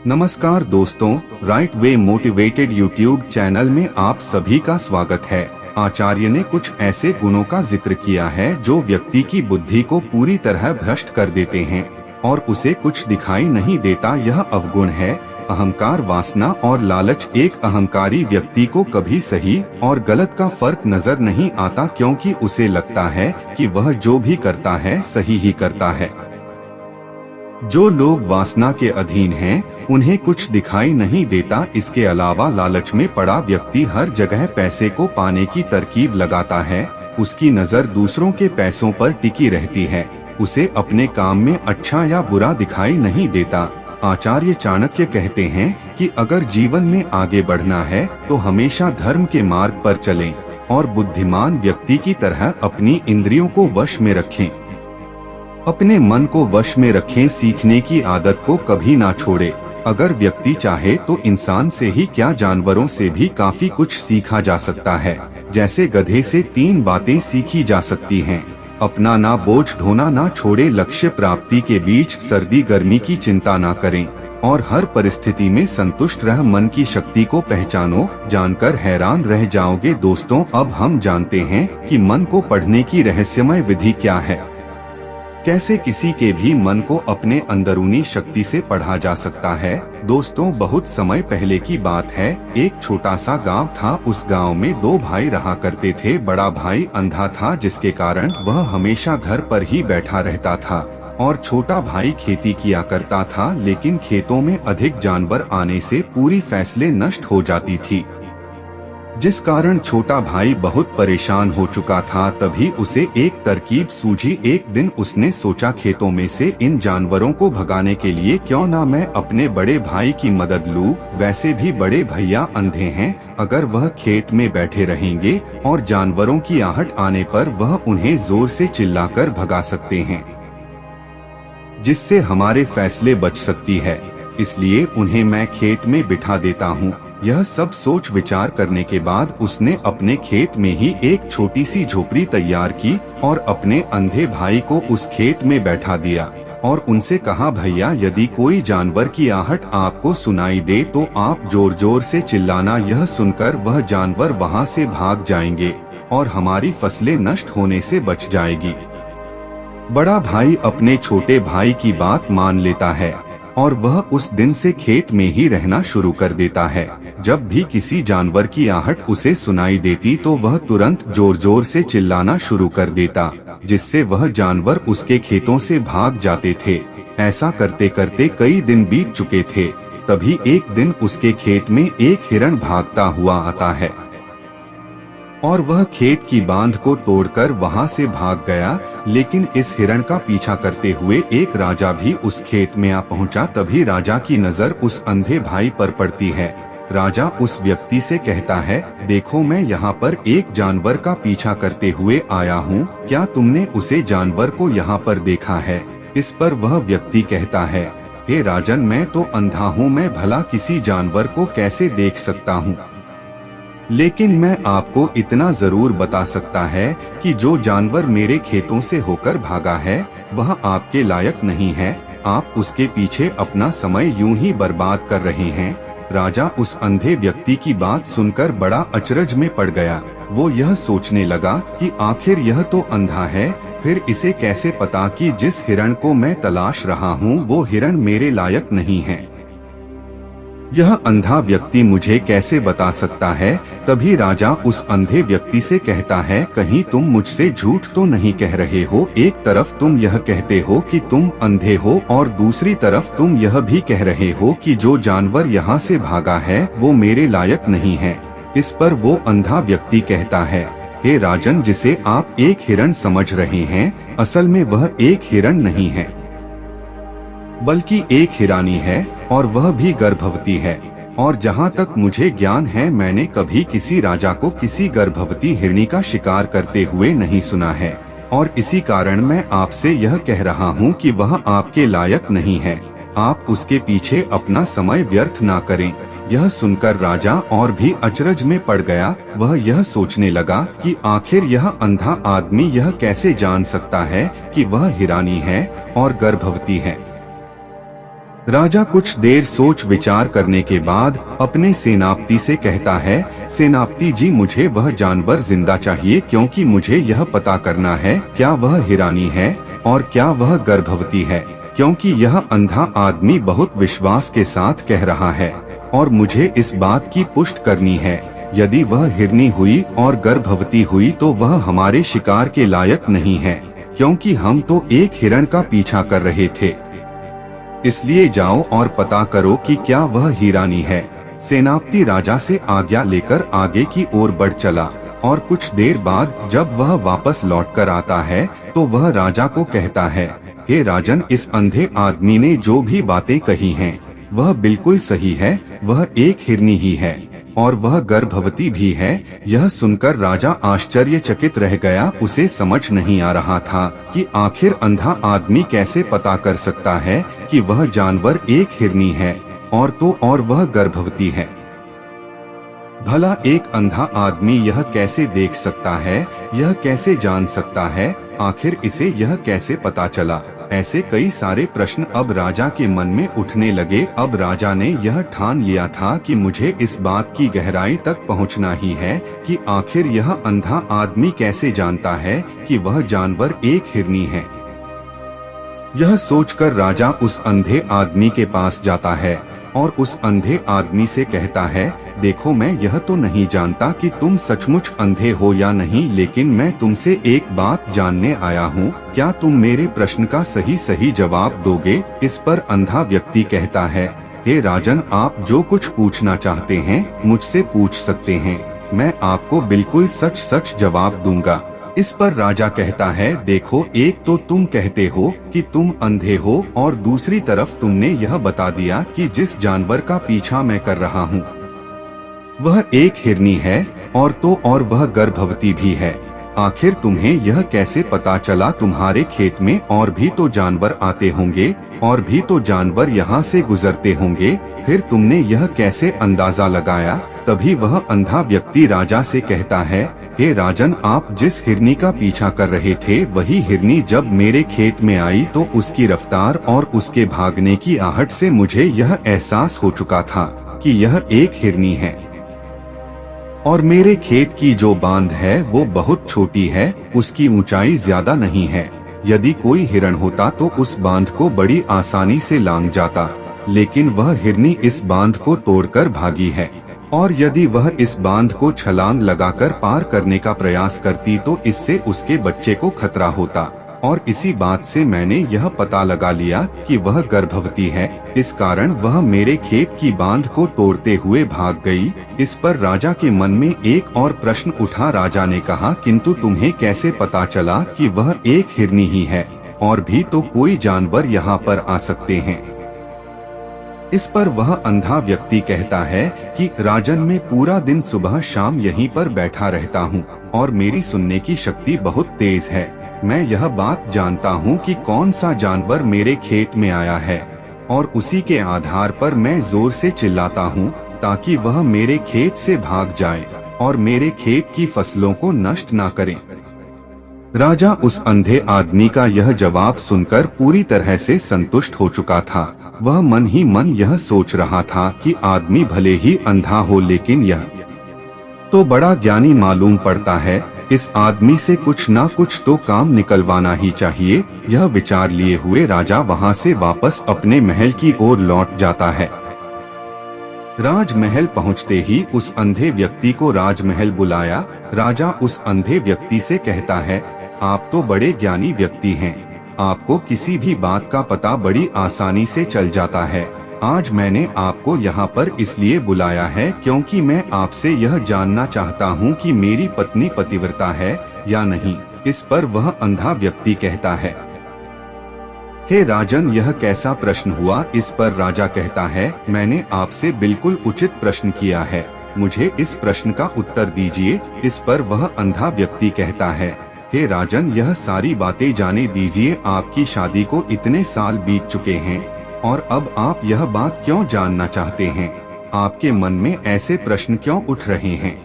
नमस्कार दोस्तों, right way motivated YouTube channel में आप सभी का स्वागत है। आचार्य ने कुछ ऐसे गुणों का जिक्र किया है जो व्यक्ति की बुद्धि को पूरी तरह भ्रष्ट कर देते हैं और उसे कुछ दिखाई नहीं देता। यह अवगुण है अहंकार, वासना और लालच। एक अहंकारी व्यक्ति को कभी सही और गलत का फर्क नजर नहीं आता, क्योंकि उसे लगता है कि वह जो भी करता है सही ही करता है। जो लोग वासना के अधीन हैं, उन्हें कुछ दिखाई नहीं देता। इसके अलावा लालच में पड़ा व्यक्ति हर जगह पैसे को पाने की तरकीब लगाता है। उसकी नजर दूसरों के पैसों पर टिकी रहती है। उसे अपने काम में अच्छा या बुरा दिखाई नहीं देता। आचार्य चाणक्य कहते हैं कि अगर जीवन में आगे बढ़ना है तो हमेशा धर्म के मार्ग पर चलें और बुद्धिमान व्यक्ति की तरह अपनी इंद्रियों को वश में रखें। अपने मन को वश में रखें। सीखने की आदत को कभी ना छोड़े। अगर व्यक्ति चाहे तो इंसान से ही क्या, जानवरों से भी काफी कुछ सीखा जा सकता है। जैसे गधे से 3 बातें सीखी जा सकती हैं। अपना ना बोझ ढोना ना छोड़े। लक्ष्य प्राप्ति के बीच सर्दी गर्मी की चिंता ना करें और हर परिस्थिति में संतुष्ट रह। मन की शक्ति को पहचानो, जानकर हैरान रह जाओगे। दोस्तों, अब हम जानते हैं कि मन को पढ़ने की रहस्यमय विधि क्या है। कैसे किसी के भी मन को अपने अंदरूनी शक्ति से पढ़ा जा सकता है। दोस्तों, बहुत समय पहले की बात है। एक छोटा सा गांव था। उस गांव में 2 भाई रहा करते थे। बड़ा भाई अंधा था, जिसके कारण वह हमेशा घर पर ही बैठा रहता था और छोटा भाई खेती किया करता था। लेकिन खेतों में अधिक जानवर आने से पूरी फसलें नष्ट हो जाती थी, जिस कारण छोटा भाई बहुत परेशान हो चुका था। तभी उसे एक तरकीब सूझी। एक दिन उसने सोचा, खेतों में से इन जानवरों को भगाने के लिए क्यों ना मैं अपने बड़े भाई की मदद लूं। वैसे भी बड़े भैया अंधे हैं। अगर वह खेत में बैठे रहेंगे और जानवरों की आहट आने पर वह उन्हें जोर से चिल्लाकर भगा सकते हैं, जिससे हमारे फैसले बच सकती है। इसलिए उन्हें मैं खेत में बिठा देता हूँ। यह सब सोच विचार करने के बाद उसने अपने खेत में ही एक छोटी सी झोपड़ी तैयार की और अपने अंधे भाई को उस खेत में बैठा दिया और उनसे कहा, भैया, यदि कोई जानवर की आहट आपको सुनाई दे तो आप जोर जोर से चिल्लाना। यह सुनकर वह जानवर वहां से भाग जाएंगे और हमारी फसलें नष्ट होने से बच जाएगी। बड़ा भाई अपने छोटे भाई की बात मान लेता है और वह उस दिन से खेत में ही रहना शुरू कर देता है। जब भी किसी जानवर की आहट उसे सुनाई देती तो वह तुरंत जोर जोर से चिल्लाना शुरू कर देता, जिससे वह जानवर उसके खेतों से भाग जाते थे। ऐसा करते करते कई दिन बीत चुके थे। तभी एक दिन उसके खेत में एक हिरण भागता हुआ आता है और वह खेत की बांध को तोड़कर वहां से भाग गया। लेकिन इस हिरण का पीछा करते हुए एक राजा भी उस खेत में आ पहुंचा। तभी राजा की नजर उस अंधे भाई पर पड़ती है। राजा उस व्यक्ति से कहता है, देखो, मैं यहाँ पर एक जानवर का पीछा करते हुए आया हूँ। क्या तुमने उसे जानवर को यहाँ पर देखा है? इस पर वह व्यक्ति कहता है, हे राजन, मैं तो अंधा हूँ। मैं भला किसी जानवर को कैसे देख सकता हूँ? लेकिन मैं आपको इतना जरूर बता सकता है कि जो जानवर मेरे खेतों से होकर भागा है वह आपके लायक नहीं है। आप उसके पीछे अपना समय यूं ही बर्बाद कर रहे हैं। राजा उस अंधे व्यक्ति की बात सुनकर बड़ा अचरज में पड़ गया। वो यह सोचने लगा कि आखिर यह तो अंधा है, फिर इसे कैसे पता कि जिस हिरण को मैं तलाश रहा हूँ वो हिरण मेरे लायक नहीं है। यह अंधा व्यक्ति मुझे कैसे बता सकता है? तभी राजा उस अंधे व्यक्ति से कहता है, कहीं तुम मुझसे झूठ तो नहीं कह रहे हो? एक तरफ तुम यह कहते हो कि तुम अंधे हो और दूसरी तरफ तुम यह भी कह रहे हो कि जो जानवर यहाँ से भागा है वो मेरे लायक नहीं है। इस पर वो अंधा व्यक्ति कहता है, हे राजन, जिसे आप एक हिरण समझ रहे हैं, असल में वह एक हिरण नहीं है, बल्कि एक हिरानी है और वह भी गर्भवती है। और जहाँ तक मुझे ज्ञान है, मैंने कभी किसी राजा को किसी गर्भवती हिरनी का शिकार करते हुए नहीं सुना है और इसी कारण मैं आपसे यह कह रहा हूँ कि वह आपके लायक नहीं है। आप उसके पीछे अपना समय व्यर्थ ना करें। यह सुनकर राजा और भी अचरज में पड़ गया। वह यह सोचने लगा कि आखिर यह अंधा आदमी यह कैसे जान सकता है कि वह हिरानी है और गर्भवती है। राजा कुछ देर सोच विचार करने के बाद अपने सेनापति से कहता है, सेनापति जी, मुझे वह जानवर जिंदा चाहिए, क्योंकि मुझे यह पता करना है क्या वह हिरानी है और क्या वह गर्भवती है, क्योंकि यह अंधा आदमी बहुत विश्वास के साथ कह रहा है और मुझे इस बात की पुष्टि करनी है। यदि वह हिरनी हुई और गर्भवती हुई तो वह हमारे शिकार के लायक नहीं है, क्योंकि हम तो एक हिरण का पीछा कर रहे थे। इसलिए जाओ और पता करो कि क्या वह हिरानी है। सेनापति राजा से आज्ञा लेकर आगे की ओर बढ़ चला और कुछ देर बाद जब वह वापस लौटकर आता है तो वह राजा को कहता है, हे राजन, इस अंधे आदमी ने जो भी बातें कही हैं, वह बिल्कुल सही है। वह एक हिरनी ही है और वह गर्भवती भी है। यह सुनकर राजा आश्चर्यचकित रह गया। उसे समझ नहीं आ रहा था कि आखिर अंधा आदमी कैसे पता कर सकता है कि वह जानवर एक हिरनी है और वह गर्भवती है। भला एक अंधा आदमी यह कैसे देख सकता है, यह कैसे जान सकता है, आखिर इसे यह कैसे पता चला? ऐसे कई सारे प्रश्न अब राजा के मन में उठने लगे। अब राजा ने यह ठान लिया था कि मुझे इस बात की गहराई तक पहुंचना ही है कि आखिर यह अंधा आदमी कैसे जानता है कि वह जानवर एक हिरनी है। यह सोचकर राजा उस अंधे आदमी के पास जाता है और उस अंधे आदमी से कहता है, देखो, मैं यह तो नहीं जानता कि तुम सचमुच अंधे हो या नहीं, लेकिन मैं तुमसे एक बात जानने आया हूँ। क्या तुम मेरे प्रश्न का सही सही जवाब दोगे? इस पर अंधा व्यक्ति कहता है, हे राजन, आप जो कुछ पूछना चाहते हैं मुझसे पूछ सकते हैं। मैं आपको बिल्कुल सच सच जवाब दूंगा। इस पर राजा कहता है, देखो, एक तो तुम कहते हो कि तुम अंधे हो और दूसरी तरफ तुमने यह बता दिया कि जिस जानवर का पीछा मैं कर रहा हूँ वह एक हिरनी है और वह गर्भवती भी है। आखिर तुम्हें यह कैसे पता चला? तुम्हारे खेत में और भी तो जानवर आते होंगे और भी तो जानवर यहाँ से गुजरते होंगे, फिर तुमने यह कैसे अंदाजा लगाया? तभी वह अंधा व्यक्ति राजा से कहता है, हे राजन, आप जिस हिरनी का पीछा कर रहे थे वही हिरनी जब मेरे खेत में आई तो उसकी रफ्तार और उसके भागने की आहट से मुझे यह एहसास हो चुका था कि यह एक हिरनी है और मेरे खेत की जो बांध है वो बहुत छोटी है, उसकी ऊंचाई ज्यादा नहीं है। यदि कोई हिरण होता तो उस बांध को बड़ी आसानी से लांघ जाता, लेकिन वह हिरनी इस बांध को तोड़कर भागी है और यदि वह इस बांध को छलांग लगाकर पार करने का प्रयास करती तो इससे उसके बच्चे को खतरा होता। और इसी बात से मैंने यह पता लगा लिया कि वह गर्भवती है, इस कारण वह मेरे खेत की बांध को तोड़ते हुए भाग गई। इस पर राजा के मन में एक और प्रश्न उठा। राजा ने कहा, किंतु तुम्हें कैसे पता चला कि वह एक हिरनी ही है? और भी तो कोई जानवर यहाँ पर आ सकते हैं। इस पर वह अंधा व्यक्ति कहता है कि राजन, मैं पूरा दिन सुबह शाम यहीं पर बैठा रहता हूँ और मेरी सुनने की शक्ति बहुत तेज है। मैं यह बात जानता हूँ कि कौन सा जानवर मेरे खेत में आया है और उसी के आधार पर मैं जोर से चिल्लाता हूँ ताकि वह मेरे खेत से भाग जाए और मेरे खेत की फसलों को नष्ट ना करे। राजा उस अंधे आदमी का यह जवाब सुनकर पूरी तरह से संतुष्ट हो चुका था। वह मन ही मन यह सोच रहा था कि आदमी भले ही अंधा हो लेकिन यह तो बड़ा ज्ञानी मालूम पड़ता है। इस आदमी से कुछ ना कुछ तो काम निकलवाना ही चाहिए। यह विचार लिए हुए राजा वहां से वापस अपने महल की ओर लौट जाता है। राजमहल पहुंचते ही उस अंधे व्यक्ति को राजमहल बुलाया। राजा उस अंधे व्यक्ति से कहता है, आप तो बड़े ज्ञानी व्यक्ति हैं, आपको किसी भी बात का पता बड़ी आसानी से चल जाता है। आज मैंने आपको यहाँ पर इसलिए बुलाया है क्योंकि मैं आपसे यह जानना चाहता हूँ कि मेरी पत्नी पतिव्रता है या नहीं। इस पर वह अंधा व्यक्ति कहता है, हे राजन, यह कैसा प्रश्न हुआ? इस पर राजा कहता है, मैंने आपसे बिल्कुल उचित प्रश्न किया है, मुझे इस प्रश्न का उत्तर दीजिए। इस पर वह अंधा व्यक्ति कहता है, हे राजन, यह सारी बातें जाने दीजिए। आपकी शादी को इतने साल बीत चुके हैं और अब आप यह बात क्यों जानना चाहते हैं? आपके मन में ऐसे प्रश्न क्यों उठ रहे हैं?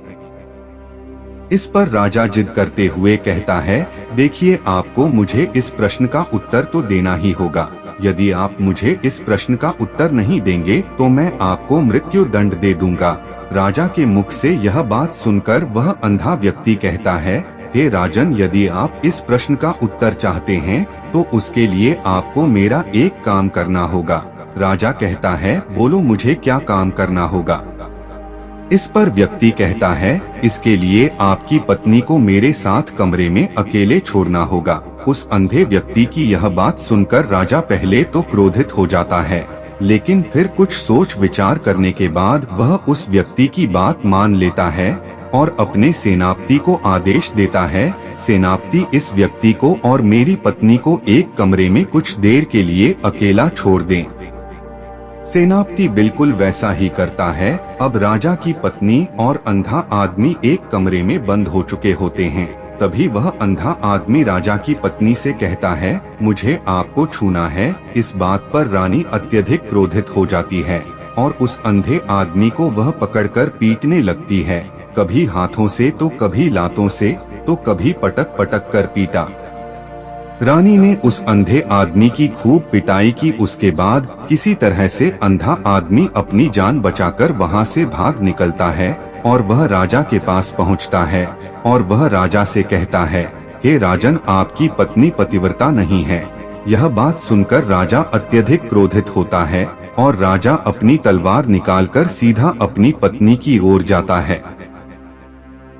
इस पर राजा जिद करते हुए कहता है, देखिए आपको मुझे इस प्रश्न का उत्तर तो देना ही होगा। यदि आप मुझे इस प्रश्न का उत्तर नहीं देंगे तो मैं आपको मृत्यु दंड दे दूंगा। राजा के मुख से यह बात सुनकर वह अंधा व्यक्ति कहता है, हे राजन, यदि आप इस प्रश्न का उत्तर चाहते हैं तो उसके लिए आपको मेरा एक काम करना होगा। राजा कहता है, बोलो मुझे क्या काम करना होगा। इस पर व्यक्ति कहता है, इसके लिए आपकी पत्नी को मेरे साथ कमरे में अकेले छोड़ना होगा। उस अंधे व्यक्ति की यह बात सुनकर राजा पहले तो क्रोधित हो जाता है, लेकिन फिर कुछ सोच विचार करने के बाद वह उस व्यक्ति की बात मान लेता है और अपने सेनापति को आदेश देता है, सेनापति इस व्यक्ति को और मेरी पत्नी को एक कमरे में कुछ देर के लिए अकेला छोड़ दें। सेनापति बिल्कुल वैसा ही करता है। अब राजा की पत्नी और अंधा आदमी एक कमरे में बंद हो चुके होते हैं। तभी वह अंधा आदमी राजा की पत्नी से कहता है, मुझे आपको छूना है। इस बात पर रानी अत्यधिक क्रोधित हो जाती है और उस अंधे आदमी को वह पकड़कर पीटने लगती है, कभी हाथों से तो कभी लातों से तो कभी पटक पटक कर पीटा। रानी ने उस अंधे आदमी की खूब पिटाई की। उसके बाद किसी तरह से अंधा आदमी अपनी जान बचाकर वहां से भाग निकलता है और वह राजा के पास पहुंचता है और वह राजा से कहता है, हे राजन, आपकी पत्नी पतिव्रता नहीं है। यह बात सुनकर राजा अत्यधिक क्रोधित होता है और राजा अपनी तलवार निकालकर सीधा अपनी पत्नी की ओर जाता है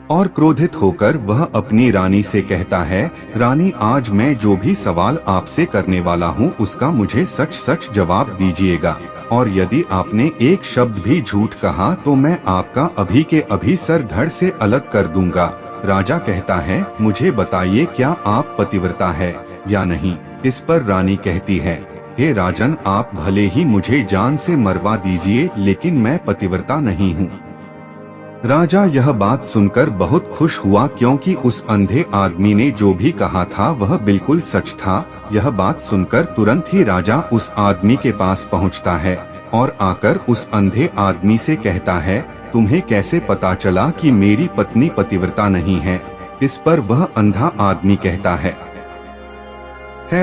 और क्रोधित होकर वह अपनी रानी से कहता है, रानी, आज मैं जो भी सवाल आपसे करने वाला हूँ उसका मुझे सच सच जवाब दीजिएगा, और यदि आपने एक शब्द भी झूठ कहा तो मैं आपका अभी के अभी सर धड़ से अलग कर दूंगा। राजा कहता है, मुझे बताइए, क्या आप पतिव्रता है या नहीं। इस पर रानी कहती है, हे राजन, आप भले ही मुझे जान से मरवा दीजिए, लेकिन मैं पतिव्रता नहीं हूँ। राजा यह बात सुनकर बहुत खुश हुआ, क्योंकि उस अंधे आदमी ने जो भी कहा था वह बिल्कुल सच था। यह बात सुनकर तुरंत ही राजा उस आदमी के पास पहुंचता है और आकर उस अंधे आदमी से कहता है, तुम्हें कैसे पता चला कि मेरी पत्नी पतिव्रता नहीं है। इस पर वह अंधा आदमी कहता है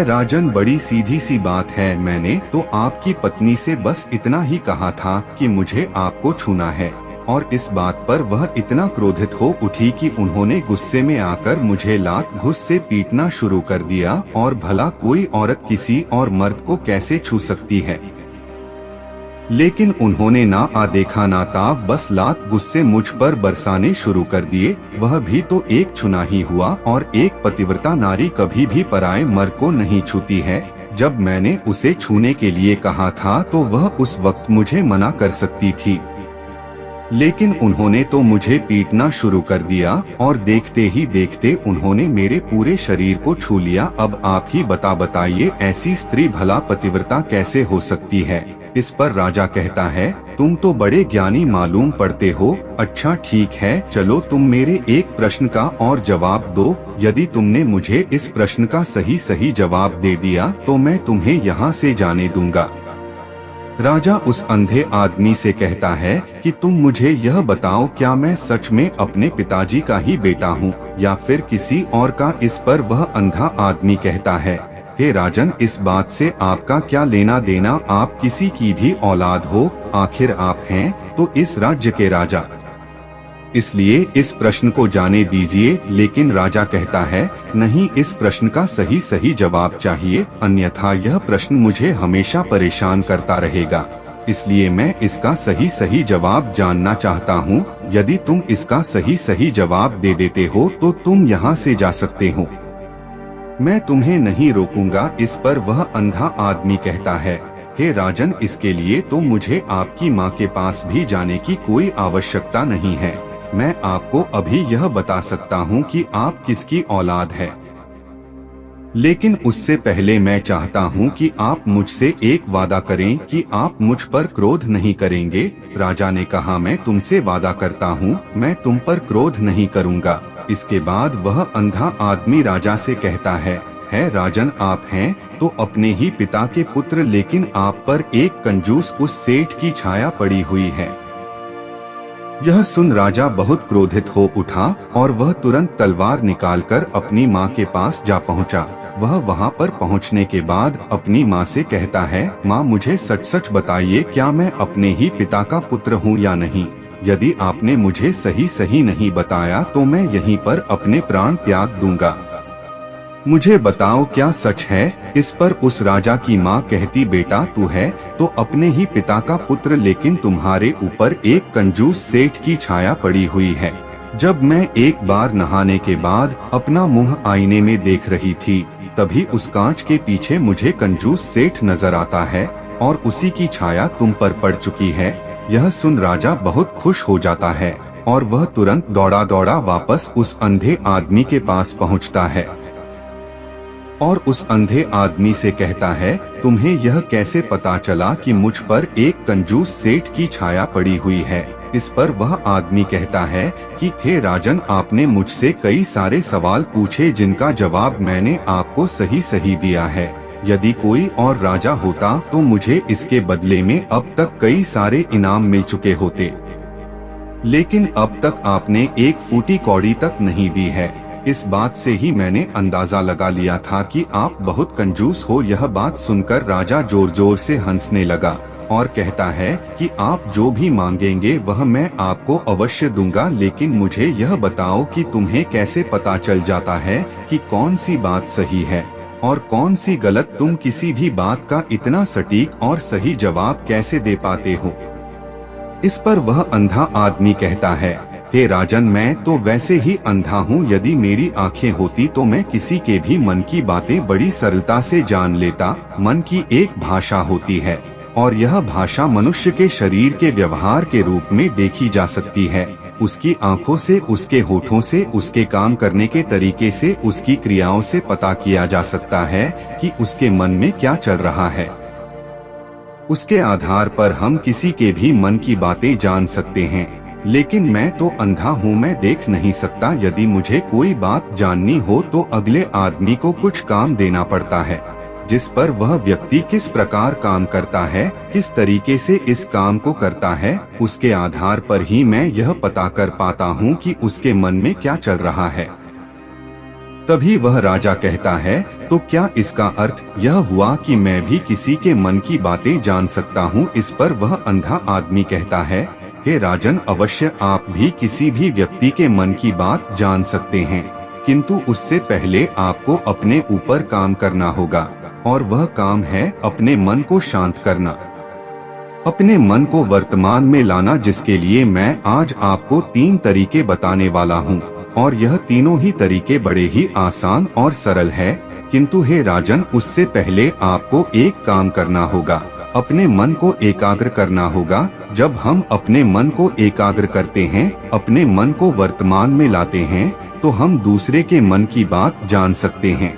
राजन, बड़ी सीधी सी बात है, मैंने तो आपकी पत्नी से बस इतना ही कहा था कि मुझे आपको छूना है, और इस बात पर वह इतना क्रोधित हो उठी कि उन्होंने गुस्से में आकर मुझे लात घुस से पीटना शुरू कर दिया। और भला कोई औरत किसी और मर्द को कैसे छू सकती है। लेकिन उन्होंने ना देखा ना ताव, बस लात गुस्से मुझ पर बरसाने शुरू कर दिए। वह भी तो एक छुना ही हुआ, और एक पतिव्रता नारी कभी भी पराये मर्द को नहीं छूती है। जब मैंने उसे छूने के लिए कहा था तो वह उस वक्त मुझे मना कर सकती थी, लेकिन उन्होंने तो मुझे पीटना शुरू कर दिया और देखते ही देखते उन्होंने मेरे पूरे शरीर को छू लिया। अब आप ही बताइए, ऐसी स्त्री भला पतिव्रता कैसे हो सकती है। इस पर राजा कहता है, तुम तो बड़े ज्ञानी मालूम पड़ते हो। अच्छा ठीक है, चलो तुम मेरे एक प्रश्न का और जवाब दो। यदि तुमने मुझे इस प्रश्न का सही जवाब दे दिया तो मैं तुम्हें यहाँ से जाने दूंगा। राजा उस अंधे आदमी से कहता है कि तुम मुझे यह बताओ, क्या मैं सच में अपने पिताजी का ही बेटा हूँ या फिर किसी और का। इस पर वह अंधा आदमी कहता है, हे राजन, इस बात से आपका क्या लेना देना, आप किसी की भी औलाद हो, आखिर आप हैं तो इस राज्य के राजा, इसलिए इस प्रश्न को जाने दीजिए। लेकिन राजा कहता है, नहीं, इस प्रश्न का सही जवाब चाहिए, अन्यथा यह प्रश्न मुझे हमेशा परेशान करता रहेगा। इसलिए मैं इसका सही जवाब जानना चाहता हूँ। यदि तुम इसका सही जवाब दे देते हो तो तुम यहाँ से जा सकते हो, मैं तुम्हें नहीं रोकूंगा। इस पर वह अंधा आदमी कहता है, हे राजन, इसके लिए तो मुझे आपकी माँ के पास भी जाने की कोई आवश्यकता नहीं है। मैं आपको अभी यह बता सकता हूँ कि आप किसकी औलाद है, लेकिन उससे पहले मैं चाहता हूँ कि आप मुझसे एक वादा करें कि आप मुझ पर क्रोध नहीं करेंगे। राजा ने कहा, मैं तुमसे वादा करता हूँ, मैं तुम पर क्रोध नहीं करूँगा। इसके बाद वह अंधा आदमी राजा से कहता है राजन, आप हैं तो अपने ही पिता के पुत्र, लेकिन आप पर एक कंजूस उस सेठ की छाया पड़ी हुई है। यह सुन राजा बहुत क्रोधित हो उठा और वह तुरंत तलवार निकालकर अपनी माँ के पास जा पहुँचा। वह वहाँ पर पहुँचने के बाद अपनी माँ से कहता है, माँ मुझे सच सच बताइए, क्या मैं अपने ही पिता का पुत्र हूँ या नहीं? यदि आपने मुझे सही सही नहीं बताया तो मैं यहीं पर अपने प्राण त्याग दूंगा। मुझे बताओ क्या सच है? इस पर उस राजा की माँ कहती, बेटा तू है तो अपने ही पिता का पुत्र, लेकिन तुम्हारे ऊपर एक कंजूस सेठ की छाया पड़ी हुई है। जब मैं एक बार नहाने के बाद अपना मुंह आईने में देख रही थी, तभी उस कांच के पीछे मुझे कंजूस सेठ नजर आता है और उसी की छाया तुम पर पड़ चुकी है। यह सुन राजा बहुत खुश हो जाता है और वह तुरंत दौड़ा दौड़ा वापस उस अंधे आदमी के पास पहुंचता है और उस अंधे आदमी से कहता है, तुम्हें यह कैसे पता चला कि मुझ पर एक कंजूस सेठ की छाया पड़ी हुई है? इस पर वह आदमी कहता है कि हे राजन, आपने मुझसे कई सारे सवाल पूछे जिनका जवाब मैंने आपको सही सही दिया है। यदि कोई और राजा होता तो मुझे इसके बदले में अब तक कई सारे इनाम मिल चुके होते, लेकिन अब तक आपने एक फूटी कौड़ी तक नहीं दी है। इस बात से ही मैंने अंदाजा लगा लिया था कि आप बहुत कंजूस हो। यह बात सुनकर राजा जोर जोर से हंसने लगा और कहता है कि आप जो भी मांगेंगे वह मैं आपको अवश्य दूंगा, लेकिन मुझे यह बताओ कि तुम्हें कैसे पता चल जाता है कि कौन सी बात सही है और कौन सी गलत? तुम किसी भी बात का इतना सटीक और सही जवाब कैसे दे पाते हो? इस पर वह अंधा आदमी कहता है, हे राजन, मैं तो वैसे ही अंधा हूँ। यदि मेरी आंखें होती तो मैं किसी के भी मन की बातें बड़ी सरलता से जान लेता। मन की एक भाषा होती है और यह भाषा मनुष्य के शरीर के व्यवहार के रूप में देखी जा सकती है। उसकी आंखों से, उसके होठों से, उसके काम करने के तरीके से, उसकी क्रियाओं से पता किया जा सकता है कि उसके मन में क्या चल रहा है। उसके आधार पर हम किसी के भी मन की बातें जान सकते हैं। लेकिन मैं तो अंधा हूँ, मैं देख नहीं सकता। यदि मुझे कोई बात जाननी हो तो अगले आदमी को कुछ काम देना पड़ता है, जिस पर वह व्यक्ति किस प्रकार काम करता है, किस तरीके से इस काम को करता है, उसके आधार पर ही मैं यह पता कर पाता हूँ कि उसके मन में क्या चल रहा है। तभी वह राजा कहता है, तो क्या इसका अर्थ यह हुआ कि मैं भी किसी के मन की बातें जान सकता हूँ? इस पर वह अंधा आदमी कहता है, हे राजन, अवश्य आप भी किसी भी व्यक्ति के मन की बात जान सकते हैं, किंतु उससे पहले आपको अपने ऊपर काम करना होगा और वह काम है अपने मन को शांत करना, अपने मन को वर्तमान में लाना, जिसके लिए मैं आज आपको 3 तरीके बताने वाला हूँ। और यह तीनों ही तरीके बड़े ही आसान और सरल है, किंतु हे राजन, उससे पहले आपको एक काम करना होगा, अपने मन को एकाग्र करना होगा। जब हम अपने मन को एकाग्र करते हैं, अपने मन को वर्तमान में लाते हैं, तो हम दूसरे के मन की बात जान सकते हैं,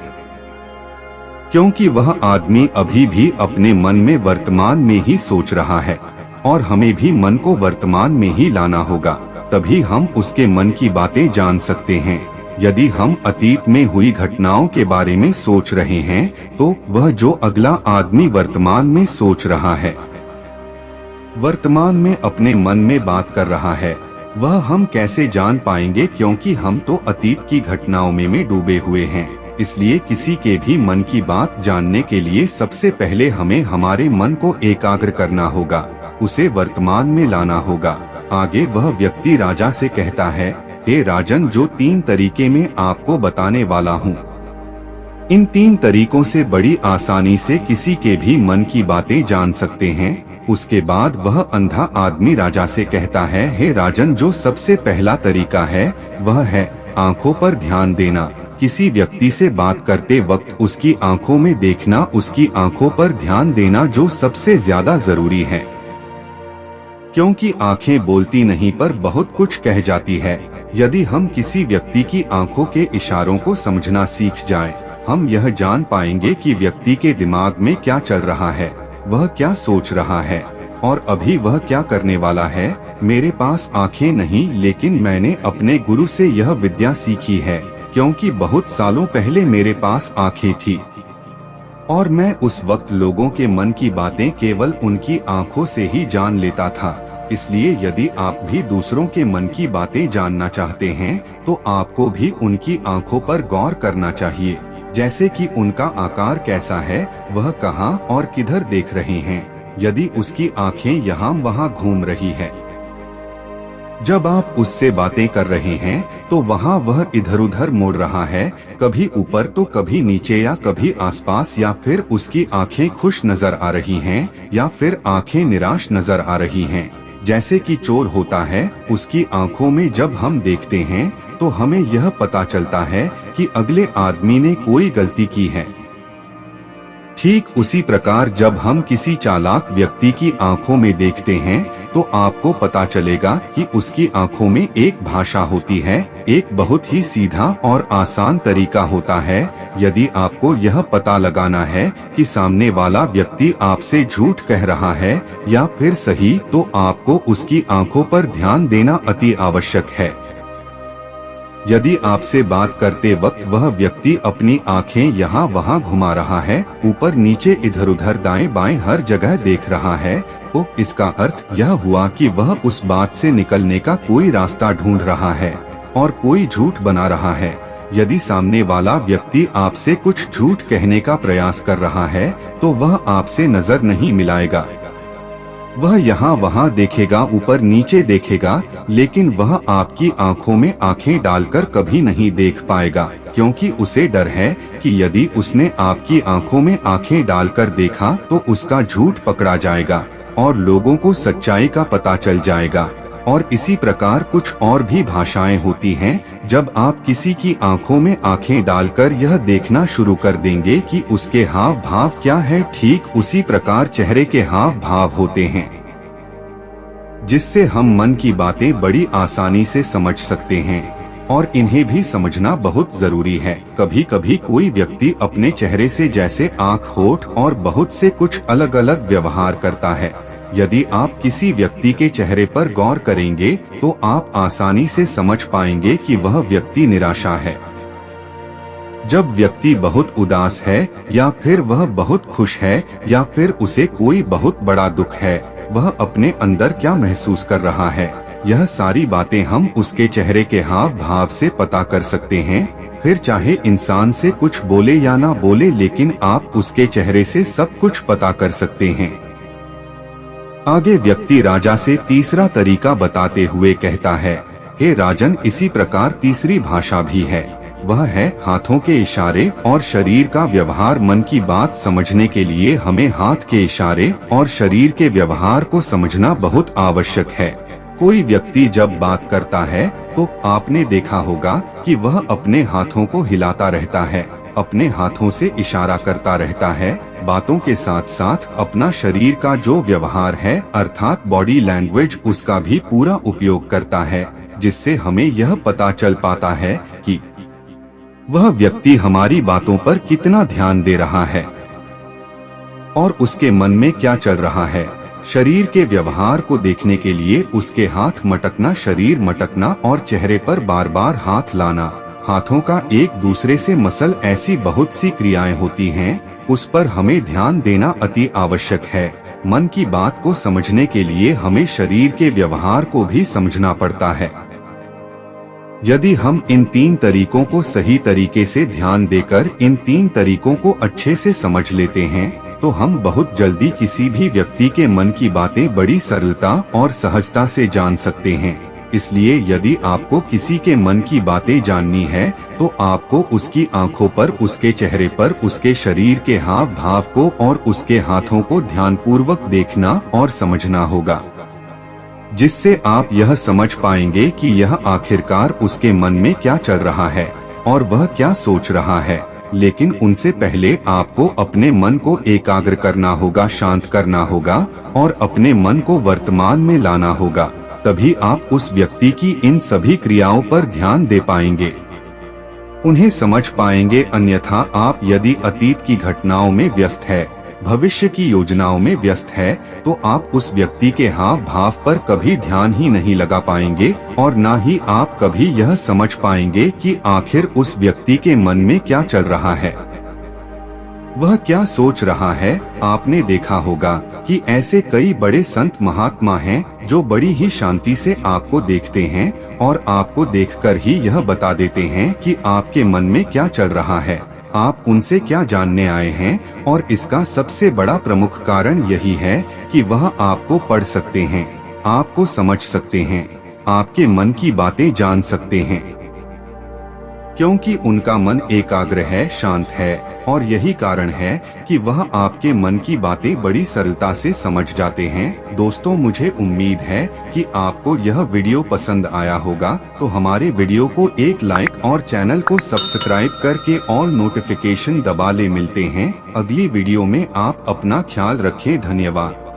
क्योंकि वह आदमी अभी भी अपने मन में वर्तमान में ही सोच रहा है और हमें भी मन को वर्तमान में ही लाना होगा, तभी हम उसके मन की बातें जान सकते हैं। यदि हम अतीत में हुई घटनाओं के बारे में सोच रहे हैं तो वह जो अगला आदमी वर्तमान में सोच रहा है, वर्तमान में अपने मन में बात कर रहा है, वह हम कैसे जान पाएंगे? क्योंकि हम तो अतीत की घटनाओं में डूबे हुए हैं। इसलिए किसी के भी मन की बात जानने के लिए सबसे पहले हमें हमारे मन को एकाग्र करना होगा, उसे वर्तमान में लाना होगा। आगे वह व्यक्ति राजा से कहता है, हे राजन, जो 3 तरीके में आपको बताने वाला हूँ, इन 3 तरीकों से बड़ी आसानी से किसी के भी मन की बातें जान सकते हैं। उसके बाद वह अंधा आदमी राजा से कहता है, हे राजन, जो सबसे पहला तरीका है वह है आंखों पर ध्यान देना। किसी व्यक्ति से बात करते वक्त उसकी आंखों में देखना, उसकी आंखों पर ध्यान देना जो सबसे ज्यादा जरूरी है, क्योंकि आंखें बोलती नहीं पर बहुत कुछ कह जाती है। यदि हम किसी व्यक्ति की आंखों के इशारों को समझना सीख जाएं, हम यह जान पाएंगे कि व्यक्ति के दिमाग में क्या चल रहा है, वह क्या सोच रहा है और अभी वह क्या करने वाला है। मेरे पास आंखें नहीं, लेकिन मैंने अपने गुरु से यह विद्या सीखी है, क्योंकि बहुत सालों पहले मेरे पास आंखें थी और मैं उस वक्त लोगों के मन की बातें केवल उनकी आंखों से ही जान लेता था। इसलिए यदि आप भी दूसरों के मन की बातें जानना चाहते हैं तो आपको भी उनकी आंखों पर गौर करना चाहिए, जैसे कि उनका आकार कैसा है, वह कहाँ और किधर देख रहे हैं, यदि उसकी आंखें यहाँ वहाँ घूम रही है। जब आप उससे बातें कर रहे हैं तो वहाँ वह इधर उधर मुड़ रहा है, कभी ऊपर तो कभी नीचे या कभी आसपास, या फिर उसकी आंखें खुश नजर आ रही हैं या फिर आंखें निराश नजर आ रही हैं, जैसे कि चोर होता है। उसकी आंखों में जब हम देखते हैं तो हमें यह पता चलता है कि अगले आदमी ने कोई गलती की है। ठीक उसी प्रकार जब हम किसी चालाक व्यक्ति की आंखों में देखते हैं तो आपको पता चलेगा कि उसकी आंखों में एक भाषा होती है, एक बहुत ही सीधा और आसान तरीका होता है। यदि आपको यह पता लगाना है कि सामने वाला व्यक्ति आपसे झूठ कह रहा है या फिर सही, तो आपको उसकी आंखों पर ध्यान देना अति आवश्यक है। यदि आपसे बात करते वक्त वह व्यक्ति अपनी आंखें यहाँ वहाँ घुमा रहा है, ऊपर नीचे इधर उधर दाएं बाएं हर जगह देख रहा है, तो इसका अर्थ यह हुआ कि वह उस बात से निकलने का कोई रास्ता ढूंढ रहा है और कोई झूठ बना रहा है। यदि सामने वाला व्यक्ति आपसे कुछ झूठ कहने का प्रयास कर रहा है तो वह आपसे नजर नहीं मिलाएगा। वह यहाँ वहाँ देखेगा, ऊपर नीचे देखेगा, लेकिन वह आपकी आंखों में आंखें डालकर कभी नहीं देख पाएगा, क्योंकि उसे डर है कि यदि उसने आपकी आंखों में आंखें डालकर देखा तो उसका झूठ पकड़ा जाएगा और लोगों को सच्चाई का पता चल जाएगा। और इसी प्रकार कुछ और भी भाषाएं होती हैं। जब आप किसी की आंखों में आंखें डालकर यह देखना शुरू कर देंगे कि उसके हाव भाव क्या है, ठीक उसी प्रकार चेहरे के हाव भाव होते हैं, जिससे हम मन की बातें बड़ी आसानी से समझ सकते हैं और इन्हें भी समझना बहुत जरूरी है। कभी कभी कोई व्यक्ति अपने चेहरे से जैसे आंख, होठ और बहुत से कुछ अलग अलग व्यवहार करता है। यदि आप किसी व्यक्ति के चेहरे पर गौर करेंगे तो आप आसानी से समझ पाएंगे कि वह व्यक्ति निराशा है। जब व्यक्ति बहुत उदास है या फिर वह बहुत खुश है या फिर उसे कोई बहुत बड़ा दुख है, वह अपने अंदर क्या महसूस कर रहा है, यह सारी बातें हम उसके चेहरे के हाव भाव से पता कर सकते हैं। फिर चाहे इंसान से कुछ बोले या ना बोले, लेकिन आप उसके चेहरे से सब कुछ पता कर सकते हैं। आगे व्यक्ति राजा से तीसरा तरीका बताते हुए कहता है, हे राजन, इसी प्रकार तीसरी भाषा भी है, वह है हाथों के इशारे और शरीर का व्यवहार। मन की बात समझने के लिए हमें हाथ के इशारे और शरीर के व्यवहार को समझना बहुत आवश्यक है। कोई व्यक्ति जब बात करता है तो आपने देखा होगा कि वह अपने हाथों को हिलाता रहता है, अपने हाथों से इशारा करता रहता है। बातों के साथ साथ अपना शरीर का जो व्यवहार है अर्थात बॉडी लैंग्वेज, उसका भी पूरा उपयोग करता है, जिससे हमें यह पता चल पाता है कि वह व्यक्ति हमारी बातों पर कितना ध्यान दे रहा है और उसके मन में क्या चल रहा है। शरीर के व्यवहार को देखने के लिए उसके हाथ मटकना, शरीर मटकना और चेहरे पर बार बार हाथ लाना, हाथों का एक दूसरे से मसल, ऐसी बहुत सी क्रियाएं होती हैं, उस पर हमें ध्यान देना अति आवश्यक है। मन की बात को समझने के लिए हमें शरीर के व्यवहार को भी समझना पड़ता है। यदि हम इन तीन तरीकों को सही तरीके से ध्यान देकर इन तीन तरीकों को अच्छे से समझ लेते हैं तो हम बहुत जल्दी किसी भी व्यक्ति के मन की बातें बड़ी सरलता और सहजता से जान सकते हैं। इसलिए यदि आपको किसी के मन की बातें जाननी है तो आपको उसकी आंखों पर, उसके चेहरे पर, उसके शरीर के हाव भाव को और उसके हाथों को ध्यानपूर्वक देखना और समझना होगा, जिससे आप यह समझ पाएंगे कि यह आखिरकार उसके मन में क्या चल रहा है और वह क्या सोच रहा है। लेकिन उनसे पहले आपको अपने मन को एकाग्र करना होगा, शांत करना होगा और अपने मन को वर्तमान में लाना होगा, तभी आप उस व्यक्ति की इन सभी क्रियाओं पर ध्यान दे पाएंगे, उन्हें समझ पाएंगे। अन्यथा आप यदि अतीत की घटनाओं में व्यस्त है, भविष्य की योजनाओं में व्यस्त है, तो आप उस व्यक्ति के हाव भाव पर कभी ध्यान ही नहीं लगा पाएंगे और ना ही आप कभी यह समझ पाएंगे कि आखिर उस व्यक्ति के मन में क्या चल रहा है। वह क्या सोच रहा है। आपने देखा होगा कि ऐसे कई बड़े संत महात्मा हैं जो बड़ी ही शांति से आपको देखते हैं और आपको देखकर ही यह बता देते हैं कि आपके मन में क्या चल रहा है, आप उनसे क्या जानने आए हैं। और इसका सबसे बड़ा प्रमुख कारण यही है कि वह आपको पढ़ सकते हैं, आपको समझ सकते हैं, आपके मन की बातें जान सकते हैं, क्योंकि उनका मन एकाग्र है, शांत है। और यही कारण है कि वह आपके मन की बातें बड़ी सरलता से समझ जाते हैं। दोस्तों, मुझे उम्मीद है कि आपको यह वीडियो पसंद आया होगा, तो हमारे वीडियो को एक लाइक और चैनल को सब्सक्राइब करके ऑल नोटिफिकेशन दबा ले। मिलते हैं अगली वीडियो में। आप अपना ख्याल रखें। धन्यवाद।